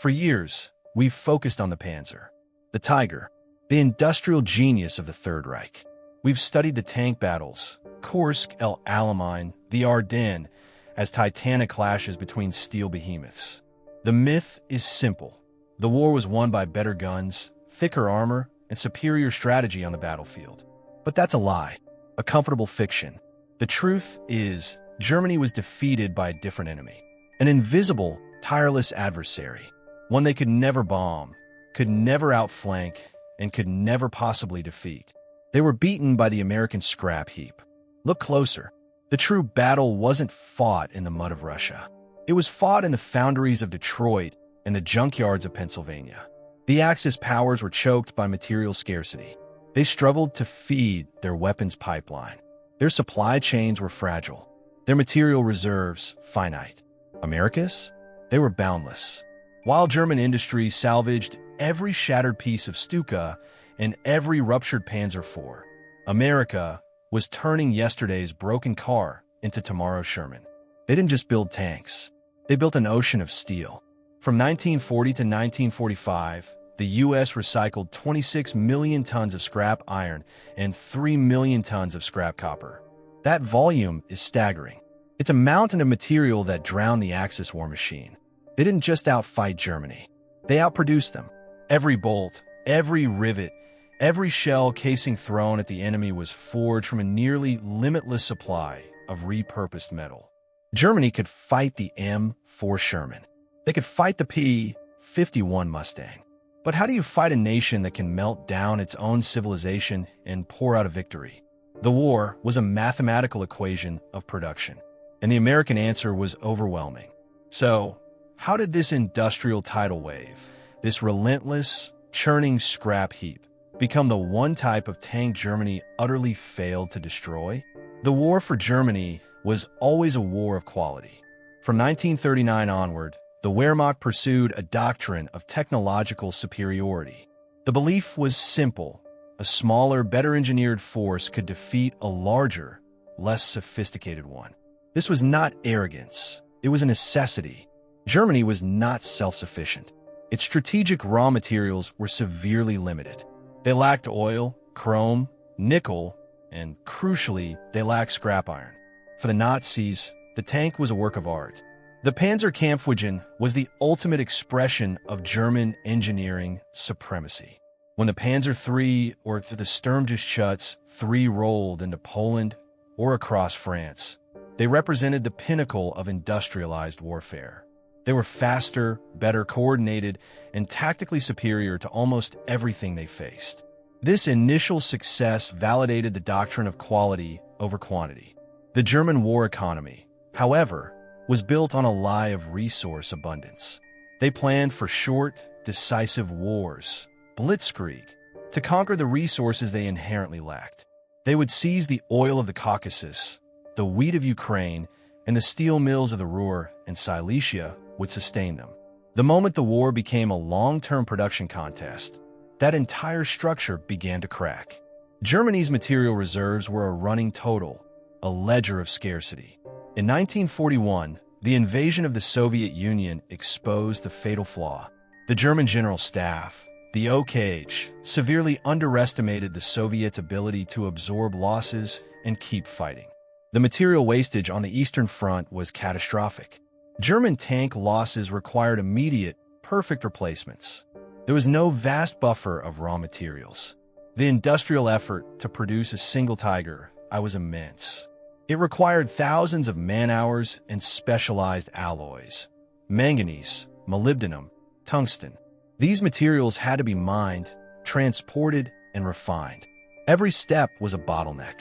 For years, we've focused on the Panzer, the Tiger, the industrial genius of the Third Reich. We've studied the tank battles, Kursk, El Alamein, the Ardennes, as titanic clashes between steel behemoths. The myth is simple. The war was won by better guns, thicker armor, and superior strategy on the battlefield. But that's a lie, a comfortable fiction. The truth is, Germany was defeated by a different enemy, an invisible, tireless adversary, one they could never bomb, could never outflank, and could never possibly defeat. They were beaten by the American scrap heap. Look closer. The true battle wasn't fought in the mud of Russia. It was fought in the foundries of Detroit and the junkyards of Pennsylvania. The Axis powers were choked by material scarcity. They struggled to feed their weapons pipeline. Their supply chains were fragile. Their material reserves finite. America's? They were boundless. While German industry salvaged every shattered piece of Stuka and every ruptured Panzer IV, America was turning yesterday's broken car into tomorrow's Sherman. They didn't just build tanks. They built an ocean of steel. From 1940 to 1945, the U.S. recycled 26 million tons of scrap iron and 3 million tons of scrap copper. That volume is staggering. It's a mountain of material that drowned the Axis war machine. They didn't just outfight Germany. They outproduced them. Every bolt, every rivet, every shell casing thrown at the enemy was forged from a nearly limitless supply of repurposed metal. Germany could fight the M4 Sherman. They could fight the P-51 Mustang. But how do you fight a nation that can melt down its own civilization and pour out a victory? The war was a mathematical equation of production, and the American answer was overwhelming. So, how did this industrial tidal wave, this relentless, churning scrap heap, become the one type of tank Germany utterly failed to destroy? The war for Germany was always a war of quality. From 1939 onward, the Wehrmacht pursued a doctrine of technological superiority. The belief was simple. A smaller, better-engineered force could defeat a larger, less sophisticated one. This was not arrogance. It was a necessity. Germany was not self-sufficient. Its strategic raw materials were severely limited. They lacked oil, chrome, nickel, and, crucially, they lacked scrap iron. For the Nazis, the tank was a work of art. The Panzerkampfwagen was the ultimate expression of German engineering supremacy. When the Panzer III or the Sturmgeschütz III rolled into Poland or across France, they represented the pinnacle of industrialized warfare. They were faster, better coordinated, and tactically superior to almost everything they faced. This initial success validated the doctrine of quality over quantity. The German war economy, however, was built on a lie of resource abundance. They planned for short, decisive wars, blitzkrieg, to conquer the resources they inherently lacked. They would seize the oil of the Caucasus, the wheat of Ukraine, and the steel mills of the Ruhr and Silesia would sustain them. The moment the war became a long-term production contest, that entire structure began to crack. Germany's material reserves were a running total, a ledger of scarcity. In 1941, the invasion of the Soviet Union exposed the fatal flaw. The German General Staff, the OKH, severely underestimated the Soviets' ability to absorb losses and keep fighting. The material wastage on the Eastern Front was catastrophic. German tank losses required immediate, perfect replacements. There was no vast buffer of raw materials. The industrial effort to produce a single Tiger was immense. It required thousands of man-hours and specialized alloys. Manganese, molybdenum, tungsten. These materials had to be mined, transported, and refined. Every step was a bottleneck.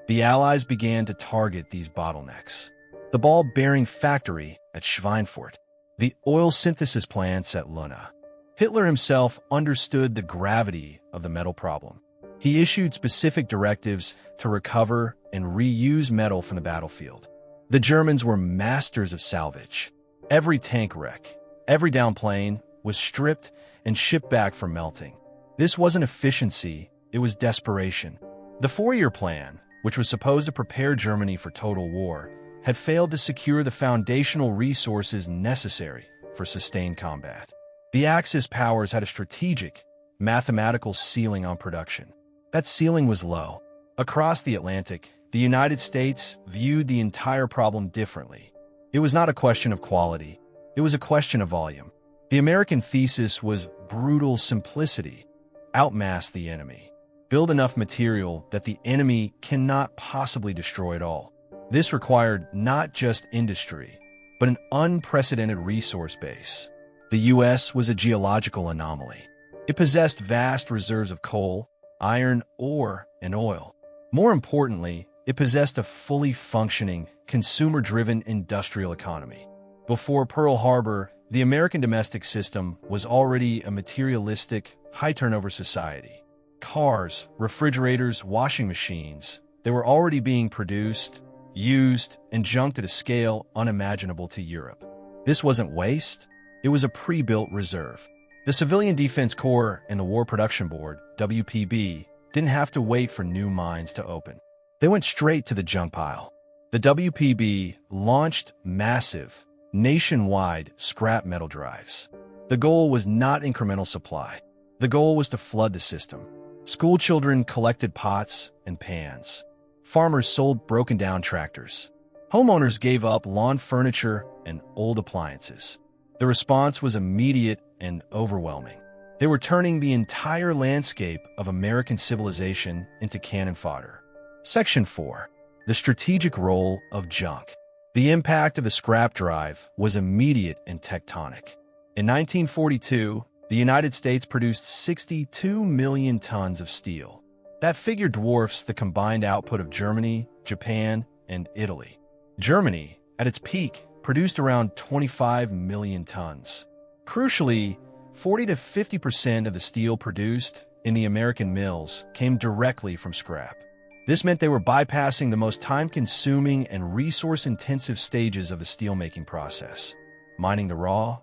The Allies began to target these bottlenecks. The ball-bearing factory at Schweinfurt, the oil synthesis plants at Luna. Hitler himself understood the gravity of the metal problem. He issued specific directives to recover and reuse metal from the battlefield. The Germans were masters of salvage. Every tank wreck, every downed plane was stripped and shipped back for melting. This wasn't efficiency, it was desperation. The four-year plan, which was supposed to prepare Germany for total war, had failed to secure the foundational resources necessary for sustained combat. The Axis powers had a strategic, mathematical ceiling on production. That ceiling was low. Across the Atlantic, the United States viewed the entire problem differently. It was not a question of quality. It was a question of volume. The American thesis was brutal simplicity. Outmass the enemy. Build enough material that the enemy cannot possibly destroy it all. This required not just industry, but an unprecedented resource base. The U.S. was a geological anomaly. It possessed vast reserves of coal, iron, ore, and oil. More importantly, it possessed a fully functioning, consumer-driven industrial economy. Before Pearl Harbor, the American domestic system was already a materialistic, high-turnover society. Cars, refrigerators, washing machines, they were already being produced, used, and junked at a scale unimaginable to Europe. This wasn't waste, it was a pre-built reserve. The Civilian Defense Corps and the War Production Board, WPB, didn't have to wait for new mines to open. They went straight to the junk pile. The WPB launched massive, nationwide scrap metal drives. The goal was not incremental supply. The goal was to flood the system. School children collected pots and pans. Farmers sold broken-down tractors. Homeowners gave up lawn furniture and old appliances. The response was immediate and overwhelming. They were turning the entire landscape of American civilization into cannon fodder. Section 4. The strategic role of junk. The impact of the scrap drive was immediate and tectonic. In 1942, the United States produced 62 million tons of steel. That figure dwarfs the combined output of Germany, Japan, and Italy. Germany, at its peak, produced around 25 million tons. Crucially, 40 to 50% of the steel produced in the American mills came directly from scrap. This meant they were bypassing the most time-consuming and resource-intensive stages of the steelmaking process, mining the raw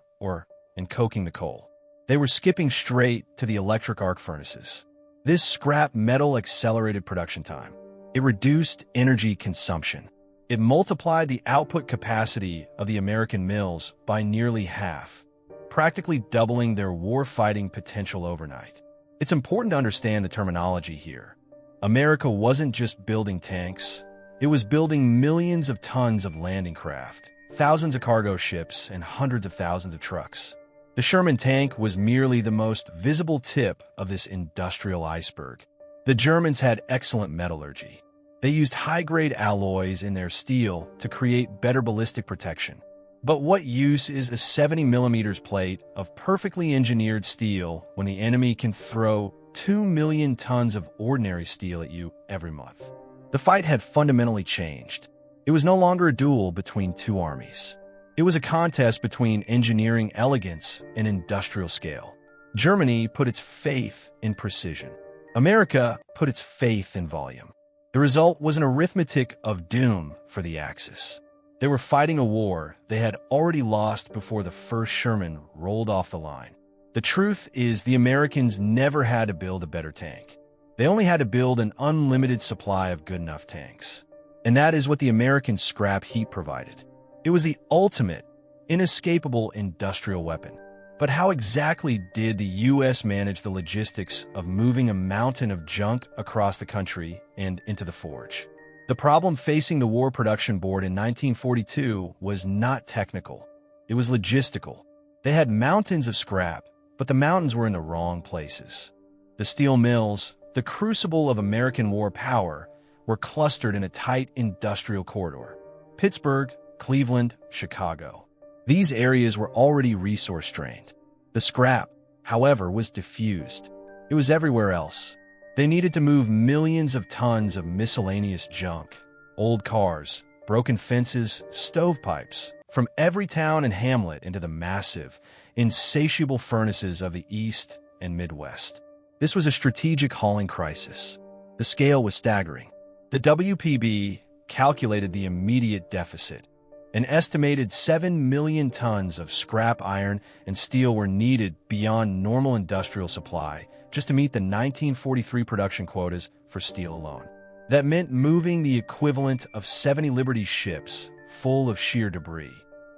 and coking the coal. They were skipping straight to the electric arc furnaces. This scrap metal accelerated production time. It reduced energy consumption. It multiplied the output capacity of the American mills by nearly half, practically doubling their war-fighting potential overnight. It's important to understand the terminology here. America wasn't just building tanks. It was building millions of tons of landing craft, thousands of cargo ships, and hundreds of thousands of trucks. The Sherman tank was merely the most visible tip of this industrial iceberg. The Germans had excellent metallurgy. They used high-grade alloys in their steel to create better ballistic protection. But what use is a 70 millimeters plate of perfectly engineered steel when the enemy can throw 2 million tons of ordinary steel at you every month? The fight had fundamentally changed. It was no longer a duel between two armies. It was a contest between engineering elegance and industrial scale. Germany put its faith in precision. America put its faith in volume. The result was an arithmetic of doom for the Axis. They were fighting a war they had already lost before the first Sherman rolled off the line. The truth is the Americans never had to build a better tank. They only had to build an unlimited supply of good enough tanks. And that is what the American scrap heap provided. It was the ultimate, inescapable industrial weapon. But how exactly did the U.S. manage the logistics of moving a mountain of junk across the country and into the forge? The problem facing the War Production Board in 1942 was not technical. It was logistical. They had mountains of scrap, but the mountains were in the wrong places. The steel mills, the crucible of American war power, were clustered in a tight industrial corridor. Pittsburgh, Cleveland, Chicago. These areas were already resource-strained. The scrap, however, was diffused. It was everywhere else. They needed to move millions of tons of miscellaneous junk, old cars, broken fences, stovepipes, from every town and hamlet into the massive, insatiable furnaces of the East and Midwest. This was a strategic hauling crisis. The scale was staggering. The WPB calculated the immediate deficit. An estimated 7 million tons of scrap iron and steel were needed beyond normal industrial supply just to meet the 1943 production quotas for steel alone. That meant moving the equivalent of 70 Liberty ships full of sheer debris.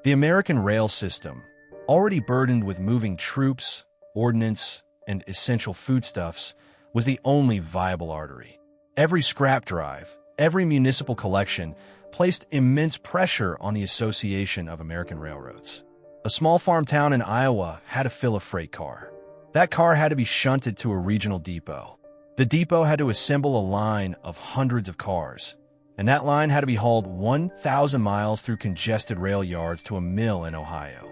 The American rail system, already burdened with moving troops, ordnance, and essential foodstuffs, was the only viable artery. Every scrap drive, every municipal collection, placed immense pressure on the Association of American Railroads. A small farm town in Iowa had to fill a freight car. That car had to be shunted to a regional depot. The depot had to assemble a line of hundreds of cars, and that line had to be hauled 1,000 miles through congested rail yards to a mill in Ohio.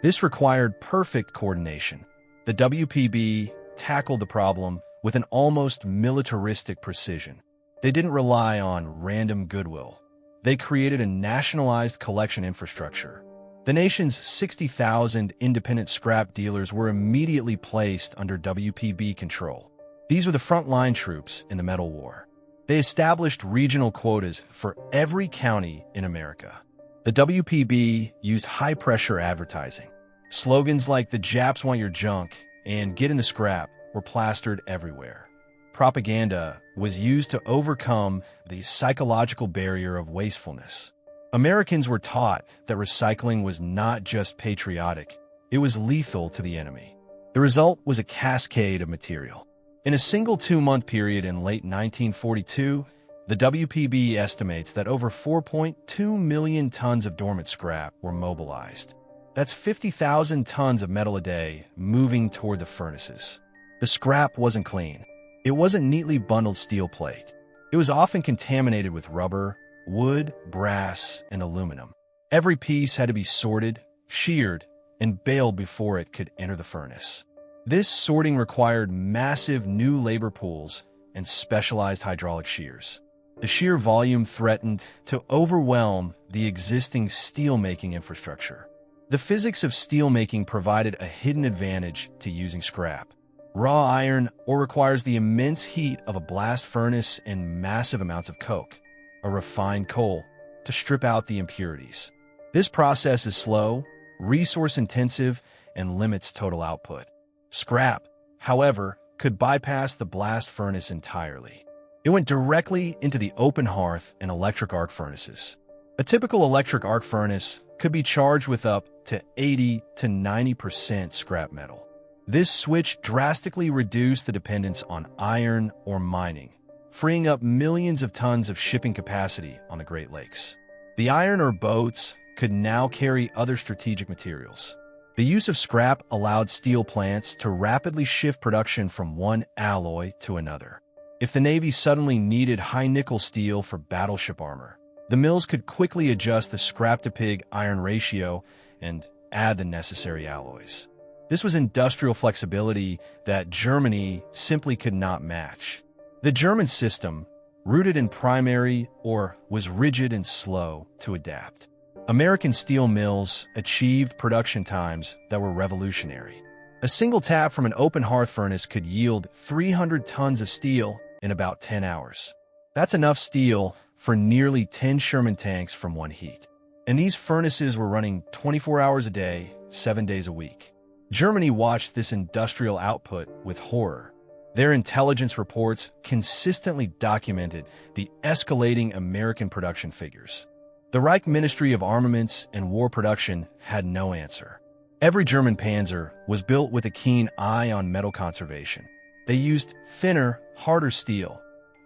This required perfect coordination. The WPB tackled the problem with an almost militaristic precision. They didn't rely on random goodwill. They created a nationalized collection infrastructure. The nation's 60,000 independent scrap dealers were immediately placed under WPB control. These were the frontline troops in the Metal War. They established regional quotas for every county in America. The WPB used high-pressure advertising. Slogans like "The Japs want your junk" and "Get in the scrap" were plastered everywhere. Propaganda was used to overcome the psychological barrier of wastefulness. Americans were taught that recycling was not just patriotic, it was lethal to the enemy. The result was a cascade of material. In a single 2-month period in late 1942, the WPB estimates that over 4.2 million tons of dormant scrap were mobilized. That's 50,000 tons of metal a day moving toward the furnaces. The scrap wasn't clean. It wasn't neatly bundled steel plate. It was often contaminated with rubber, wood, brass, and aluminum. Every piece had to be sorted, sheared, and baled before it could enter the furnace. This sorting required massive new labor pools and specialized hydraulic shears. The sheer volume threatened to overwhelm the existing steel-making infrastructure. The physics of steelmaking provided a hidden advantage to using scrap. Raw iron ore requires the immense heat of a blast furnace and massive amounts of coke, a refined coal, to strip out the impurities. This process is slow, resource-intensive, and limits total output. Scrap, however, could bypass the blast furnace entirely. It went directly into the open hearth and electric arc furnaces. A typical electric arc furnace could be charged with up to 80 to 90% scrap metal. This switch drastically reduced the dependence on iron or mining, freeing up millions of tons of shipping capacity on the Great Lakes. The iron ore boats could now carry other strategic materials. The use of scrap allowed steel plants to rapidly shift production from one alloy to another. If the Navy suddenly needed high-nickel steel for battleship armor, the mills could quickly adjust the scrap-to-pig iron ratio and add the necessary alloys. This was industrial flexibility that Germany simply could not match. The German system, rooted in primary ore, was rigid and slow to adapt. American steel mills achieved production times that were revolutionary. A single tap from an open hearth furnace could yield 300 tons of steel in about 10 hours. That's enough steel for nearly 10 Sherman tanks from one heat. And these furnaces were running 24 hours a day, 7 days a week. Germany watched this industrial output with horror. Their intelligence reports consistently documented the escalating American production figures. The Reich Ministry of Armaments and War Production had no answer. Every German Panzer was built with a keen eye on metal conservation. They used thinner, harder steel,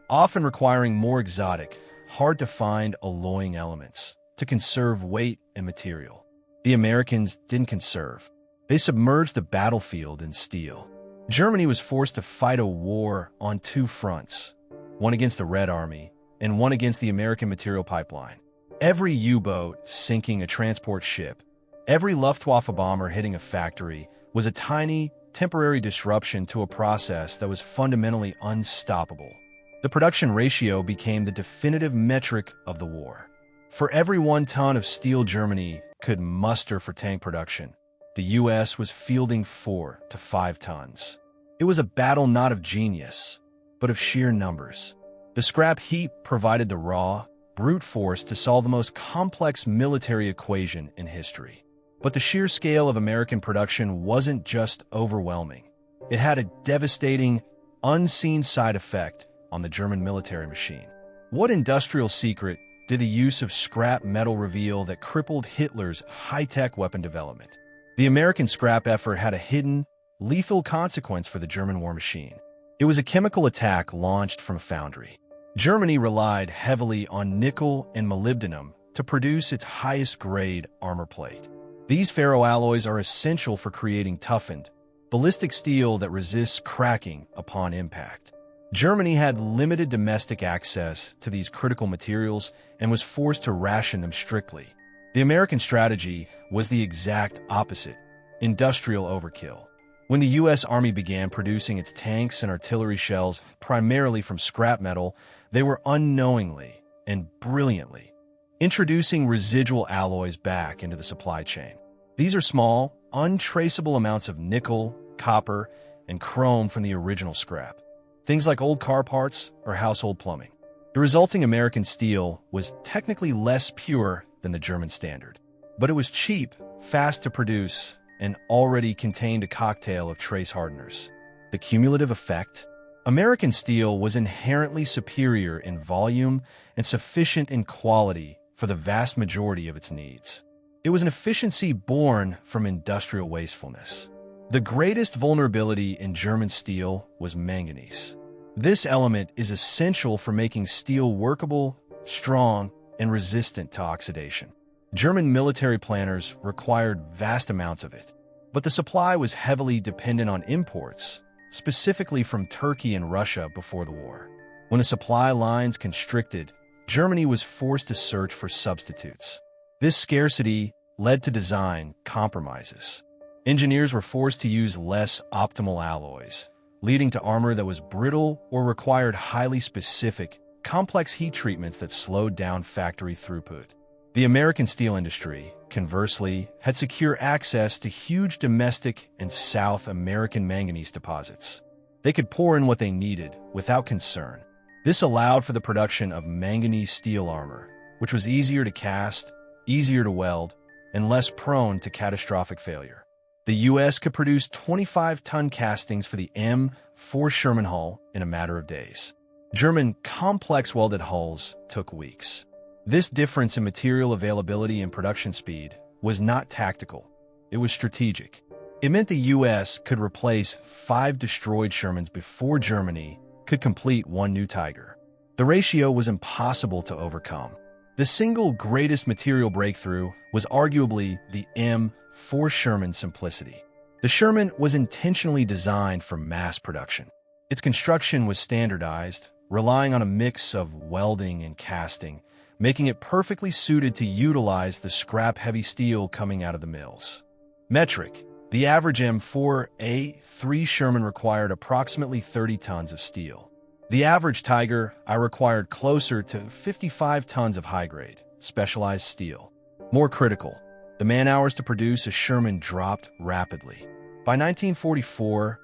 often requiring more exotic, hard-to-find alloying elements to conserve weight and material. The Americans didn't conserve. They submerged the battlefield in steel. Germany was forced to fight a war on 2 fronts, one against the Red Army and one against the American material pipeline. Every U-boat sinking a transport ship, every Luftwaffe bomber hitting a factory was a tiny, temporary disruption to a process that was fundamentally unstoppable. The production ratio became the definitive metric of the war. For every 1 ton of steel Germany could muster for tank production, the U.S. was fielding 4 to 5 tons. It was a battle not of genius, but of sheer numbers. The scrap heap provided the raw, brute force to solve the most complex military equation in history. But the sheer scale of American production wasn't just overwhelming. It had a devastating, unseen side effect on the German military machine. What industrial secret did the use of scrap metal reveal that crippled Hitler's high-tech weapon development? The American scrap effort had a hidden, lethal consequence for the German war machine. It was a chemical attack launched from a foundry. Germany relied heavily on nickel and molybdenum to produce its highest-grade armor plate. These ferroalloys are essential for creating toughened, ballistic steel that resists cracking upon impact. Germany had limited domestic access to these critical materials and was forced to ration them strictly. The American strategy was the exact opposite: industrial overkill. When the U.S. Army began producing its tanks and artillery shells primarily from scrap metal, they were unknowingly and brilliantly introducing residual alloys back into the supply chain. These are small, untraceable amounts of nickel, copper, and chrome from the original scrap. Things like old car parts or household plumbing. The resulting American steel was technically less pure than the German standard, but it was cheap, fast to produce, and already contained a cocktail of trace hardeners. The cumulative effect? American steel was inherently superior in volume and sufficient in quality for the vast majority of its needs. It was an efficiency born from industrial wastefulness. The greatest vulnerability in German steel was manganese. This element is essential for making steel workable, strong, and resistant to oxidation. German military planners required vast amounts of it, but the supply was heavily dependent on imports, specifically from Turkey and Russia before the war. When the supply lines constricted, Germany was forced to search for substitutes. This scarcity led to design compromises. Engineers were forced to use less optimal alloys, leading to armor that was brittle or required highly specific, complex heat treatments that slowed down factory throughput. The American steel industry, conversely, had secure access to huge domestic and South American manganese deposits. They could pour in what they needed without concern. This allowed for the production of manganese steel armor, which was easier to cast, easier to weld, and less prone to catastrophic failure. The U.S. could produce 25-ton castings for the M4 Sherman hull in a matter of days. German complex welded hulls took weeks. This difference in material availability and production speed was not tactical. It was strategic. It meant the U.S. could replace 5 destroyed Shermans before Germany could complete one new Tiger. The ratio was impossible to overcome. The single greatest material breakthrough was arguably the M4 Sherman simplicity. The Sherman was intentionally designed for mass production. Its construction was standardized, relying on a mix of welding and casting, making it perfectly suited to utilize the scrap-heavy steel coming out of the mills. Metric: the average M4A3 Sherman required approximately 30 tons of steel. The average Tiger I required closer to 55 tons of high-grade, specialized steel. More critical, the man-hours to produce a Sherman dropped rapidly. By 1944,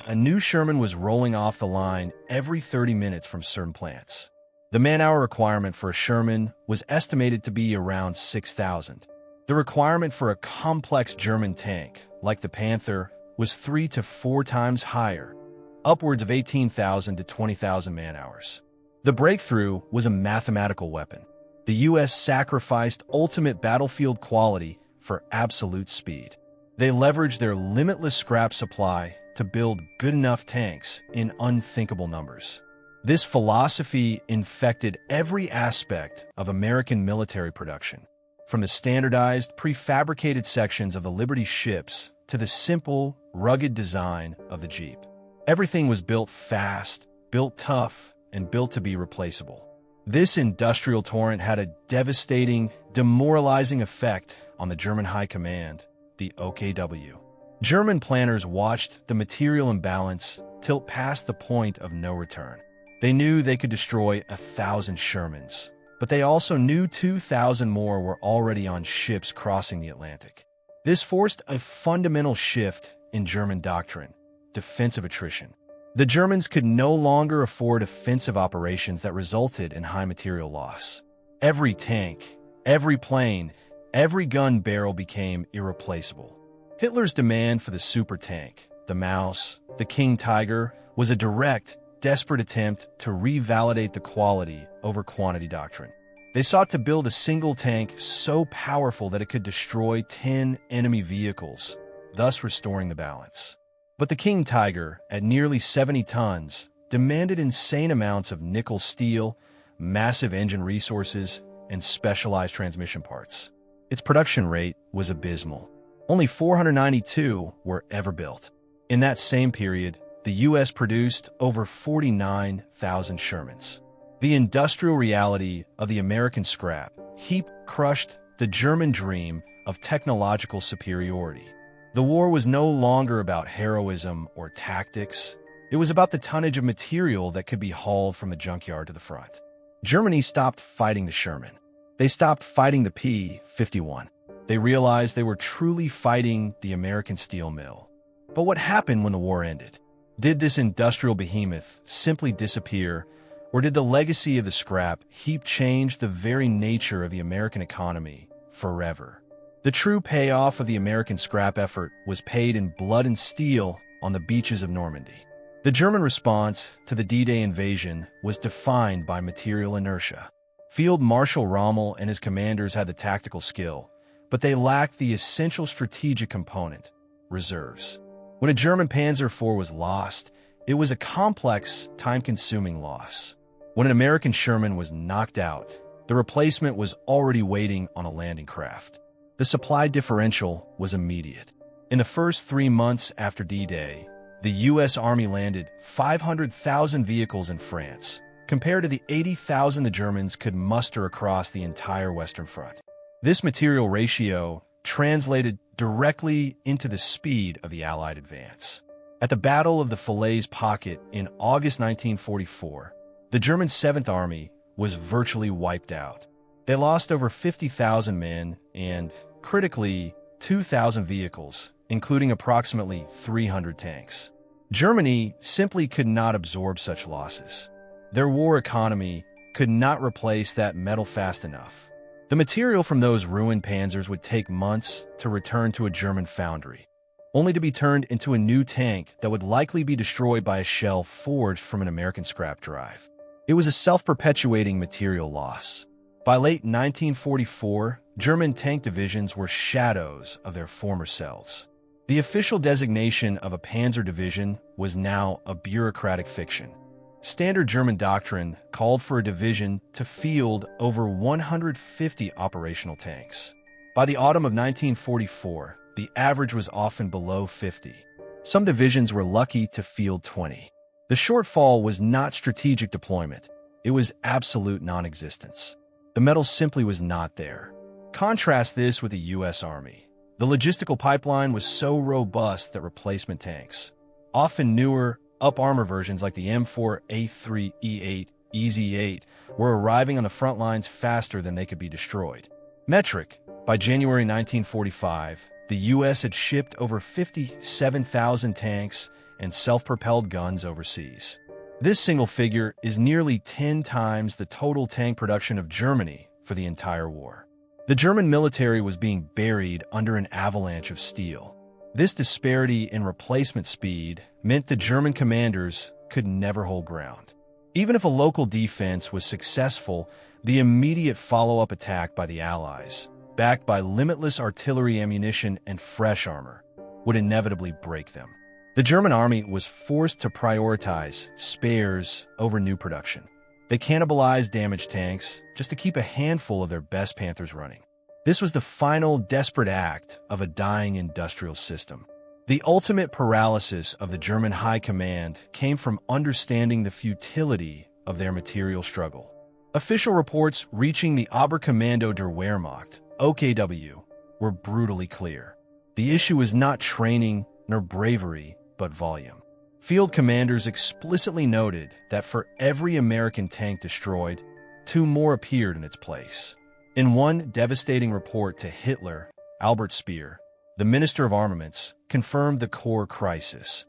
a new Sherman was rolling off the line every 30 minutes from certain plants. The man-hour requirement for a Sherman was estimated to be around 6,000. The requirement for a complex German tank, like the Panther, was 3 to 4 times higher, upwards of 18,000 to 20,000 man-hours. The breakthrough was a mathematical weapon. The U.S. sacrificed ultimate battlefield quality for absolute speed. They leveraged their limitless scrap supply to build good enough tanks in unthinkable numbers. This philosophy infected every aspect of American military production, from the standardized, prefabricated sections of the Liberty ships to the simple, rugged design of the Jeep. Everything was built fast, built tough, and built to be replaceable. This industrial torrent had a devastating, demoralizing effect on the German High Command, the OKW. German planners watched the material imbalance tilt past the point of no return. They knew they could destroy 1,000 Shermans, but they also knew 2,000 more were already on ships crossing the Atlantic. This forced a fundamental shift in German doctrine: defensive attrition. The Germans could no longer afford offensive operations that resulted in high material loss. Every tank, every plane, every gun barrel became irreplaceable. Hitler's demand for the super tank, the Maus, the King Tiger, was a direct, desperate attempt to revalidate the quality over quantity doctrine. They sought to build a single tank so powerful that it could destroy 10 enemy vehicles, thus restoring the balance. But the King Tiger, at nearly 70 tons, demanded insane amounts of nickel steel, massive engine resources, and specialized transmission parts. Its production rate was abysmal. Only 492 were ever built. In that same period, the U.S. produced over 49,000 Shermans. The industrial reality of the American scrap heap crushed the German dream of technological superiority. The war was no longer about heroism or tactics. It was about the tonnage of material that could be hauled from the junkyard to the front. Germany stopped fighting the Sherman. They stopped fighting the P-51. They realized they were truly fighting the American steel mill. But what happened when the war ended? Did this industrial behemoth simply disappear, or did the legacy of the scrap heap change the very nature of the American economy forever? The true payoff of the American scrap effort was paid in blood and steel on the beaches of Normandy. The German response to the D-Day invasion was defined by material inertia. Field Marshal Rommel and his commanders had the tactical skill, but they lacked the essential strategic component, reserves. When a German Panzer IV was lost, it was a complex, time-consuming loss. When an American Sherman was knocked out, the replacement was already waiting on a landing craft. The supply differential was immediate. In the first 3 months after D-Day, the U.S. Army landed 500,000 vehicles in France, compared to the 80,000 the Germans could muster across the entire Western Front. This material ratio translated directly into the speed of the Allied advance. At the Battle of the Falaise Pocket in August 1944, the German 7th Army was virtually wiped out. They lost over 50,000 men and, critically, 2,000 vehicles, including approximately 300 tanks. Germany simply could not absorb such losses. Their war economy could not replace that metal fast enough. The material from those ruined panzers would take months to return to a German foundry, only to be turned into a new tank that would likely be destroyed by a shell forged from an American scrap drive. It was a self-perpetuating material loss. By late 1944, German tank divisions were shadows of their former selves. The official designation of a Panzer division was now a bureaucratic fiction. Standard German doctrine called for a division to field over 150 operational tanks. By the autumn of 1944, the average was often below 50. Some divisions were lucky to field 20. The shortfall was not strategic deployment. It was absolute non-existence. The metal simply was not there. Contrast this with the U.S. Army. The logistical pipeline was so robust that replacement tanks, often newer, up-armor versions like the M4A3 E8, EZ8, were arriving on the front lines faster than they could be destroyed. Metric: by January 1945, the U.S. had shipped over 57,000 tanks and self-propelled guns overseas. This single figure is nearly 10 times the total tank production of Germany for the entire war. The German military was being buried under an avalanche of steel. This disparity in replacement speed meant the German commanders could never hold ground. Even if a local defense was successful, the immediate follow-up attack by the Allies, backed by limitless artillery ammunition and fresh armor, would inevitably break them. The German army was forced to prioritize spares over new production. They cannibalized damaged tanks just to keep a handful of their best Panthers running. This was the final desperate act of a dying industrial system. The ultimate paralysis of the German high command came from understanding the futility of their material struggle. Official reports reaching the Oberkommando der Wehrmacht, OKW, were brutally clear. The issue was not training nor bravery, but volume. Field commanders explicitly noted that for every American tank destroyed, 2 more appeared in its place. In one devastating report to Hitler, Albert Speer, the Minister of Armaments, confirmed the core crisis.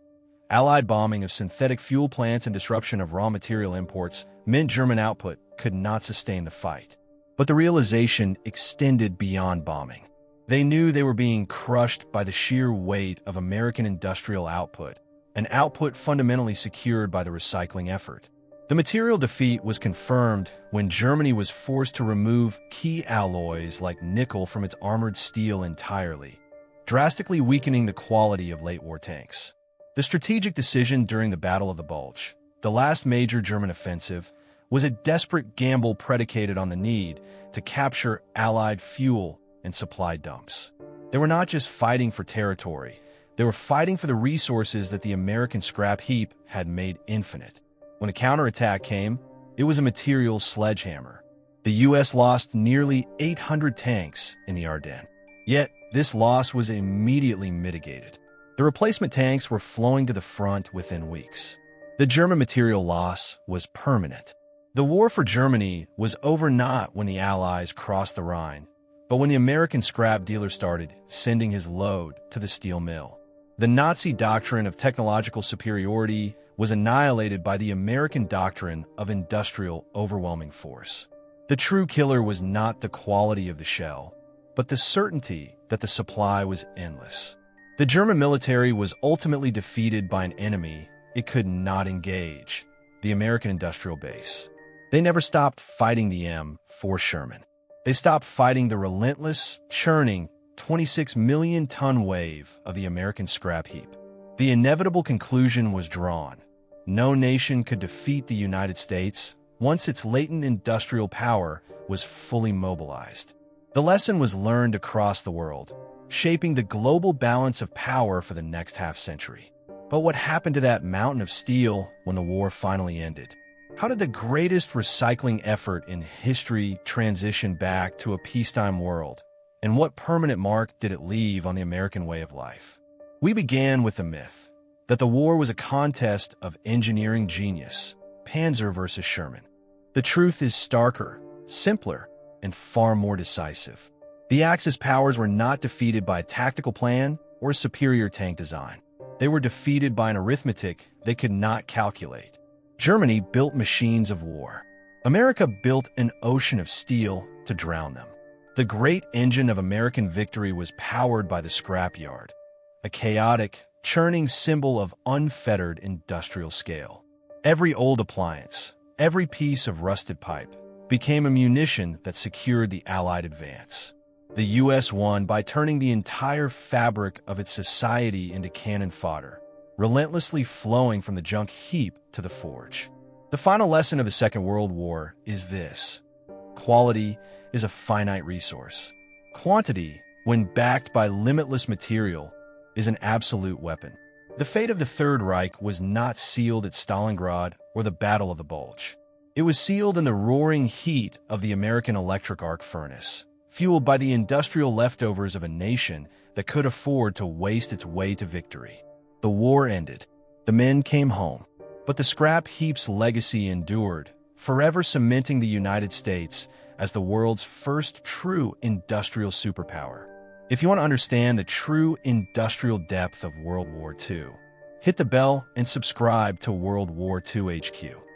Allied bombing of synthetic fuel plants and disruption of raw material imports meant German output could not sustain the fight. But the realization extended beyond bombing. They knew they were being crushed by the sheer weight of American industrial output, an output fundamentally secured by the recycling effort. The material defeat was confirmed when Germany was forced to remove key alloys like nickel from its armored steel entirely, drastically weakening the quality of late-war tanks. The strategic decision during the Battle of the Bulge, the last major German offensive, was a desperate gamble predicated on the need to capture Allied fuel and supply dumps. They were not just fighting for territory, they were fighting for the resources that the American scrap heap had made infinite. When a counterattack came, it was a material sledgehammer. The U.S. lost nearly 800 tanks in the Ardennes. Yet, this loss was immediately mitigated. The replacement tanks were flowing to the front within weeks. The German material loss was permanent. The war for Germany was over not when the Allies crossed the Rhine, but when the American scrap dealer started sending his load to the steel mill. The Nazi doctrine of technological superiority was annihilated by the American doctrine of industrial overwhelming force. The true killer was not the quality of the shell, but the certainty that the supply was endless. The German military was ultimately defeated by an enemy it could not engage, the American industrial base. They never stopped fighting the M4 Sherman. They stopped fighting the relentless, churning, 26 million ton wave of the American scrap heap. The inevitable conclusion was drawn. No nation could defeat the United States once its latent industrial power was fully mobilized. The lesson was learned across the world, shaping the global balance of power for the next half-century. But what happened to that mountain of steel when the war finally ended? How did the greatest recycling effort in history transition back to a peacetime world? And what permanent mark did it leave on the American way of life? We began with the myth that the war was a contest of engineering genius, Panzer versus Sherman. The truth is starker, simpler, and far more decisive. The Axis powers were not defeated by a tactical plan or a superior tank design. They were defeated by an arithmetic they could not calculate. Germany built machines of war. America built an ocean of steel to drown them. The great engine of American victory was powered by the scrapyard, a chaotic, churning symbol of unfettered industrial scale. Every old appliance, every piece of rusted pipe, became a munition that secured the Allied advance. The U.S. won by turning the entire fabric of its society into cannon fodder, relentlessly flowing from the junk heap to the forge. The final lesson of the Second World War is this: quality is a finite resource. Quantity, when backed by limitless material, is an absolute weapon. The fate of the Third Reich was not sealed at Stalingrad or the Battle of the Bulge. It was sealed in the roaring heat of the American electric arc furnace, fueled by the industrial leftovers of a nation that could afford to waste its way to victory. The war ended. The men came home. But the scrap heap's legacy endured, forever cementing the United States as the world's first true industrial superpower. If you want to understand the true industrial depth of World War II, hit the bell and subscribe to World War II HQ.